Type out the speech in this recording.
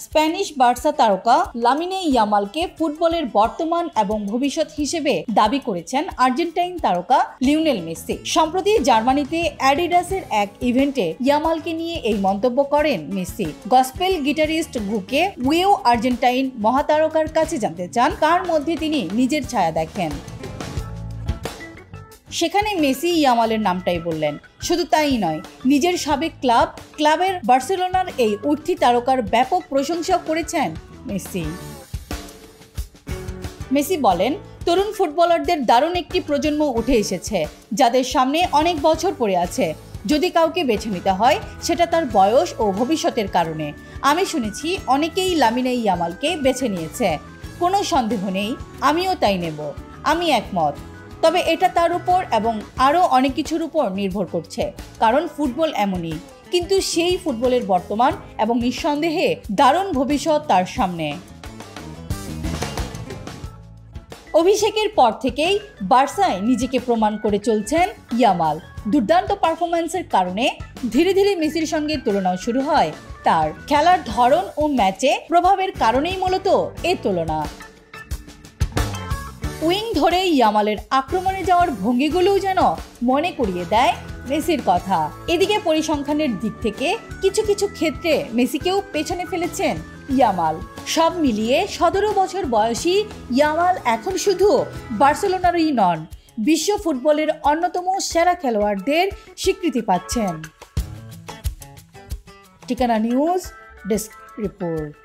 Spanish Barca তারকা Lamine ইয়ামালকে ফুটবলের বর্তমান এবং ভবিষ্যৎ হিসেবে দাবি করেছেন আর্জেন্টাইন তারকা লিওনেল মেসি। সম্প্রতি জার্মানিতে অ্যাডিডাসের এক ইভেন্টে ইয়ামালকে নিয়ে এই মন্তব্য করেন মেসি। গসপেল গিটারিস্ট গুকে উইও আর্জেন্টাইন মহাতারকার কাছে জানতে চান কার মধ্যে তিনি নিজের ছায়া দেখেন। সেখানে মেসি ইয়ামালের নামটাই বললেন। শুধু তাই নয়, নিজের সাবেক ক্লাবের বার্সেলোনার এই উঠতি তারকার ব্যাপক প্রশংসা করেছেন মেসি বলেন, তরুণ ফুটবলারদের দারুণ একটি প্রজন্ম উঠে এসেছে যাদের সামনে অনেক বছর পড়ে আছে। যদি কাউকে বেছে নিতে হয় সেটা তার বয়স ও ভবিষ্যতের কারণে। আমি শুনেছি অনেকেই লামিনে ইয়ামালকে বেছে নিয়েছে, কোনো সন্দেহ নেই আমিও তাই নেব, আমি একমত। তবে এটা তার উপর এবং আরও অনেক কিছুর উপর নির্ভর করছে, কারণ ফুটবল এমনই। কিন্তু সেই ফুটবলের বর্তমান এবং নিঃসন্দেহে দারুণ ভবিষ্যৎ তার সামনে। অভিষেকের পর থেকেই বার্সায় নিজেকে প্রমাণ করে চলছেন ইয়ামাল। দুর্দান্ত পারফরম্যান্সের কারণে ধীরে ধীরে মেসির সঙ্গে তুলনাও শুরু হয় তার। খেলার ধরন ও ম্যাচে প্রভাবের কারণেই মূলত এ তুলনা। উইং ধরে ইয়ামালের আক্রমণে যাওয়ার ভঙ্গিগুলোও যেন মনে করিয়ে দেয় মেসির কথা। এদিকে পরিসংখ্যানের দিক থেকে কিছু কিছু ক্ষেত্রে মেসিকেও পেছনে ফেলেছেন ইয়ামাল। সব মিলিয়ে 17 বছর বয়সী ইয়ামাল এখন শুধু বার্সেলোনারই নন, বিশ্ব ফুটবলের অন্যতম সেরা খেলোয়াড়দের স্বীকৃতি পাচ্ছেন। ঠিকানা নিউজ ডেস্ক রিপোর্ট।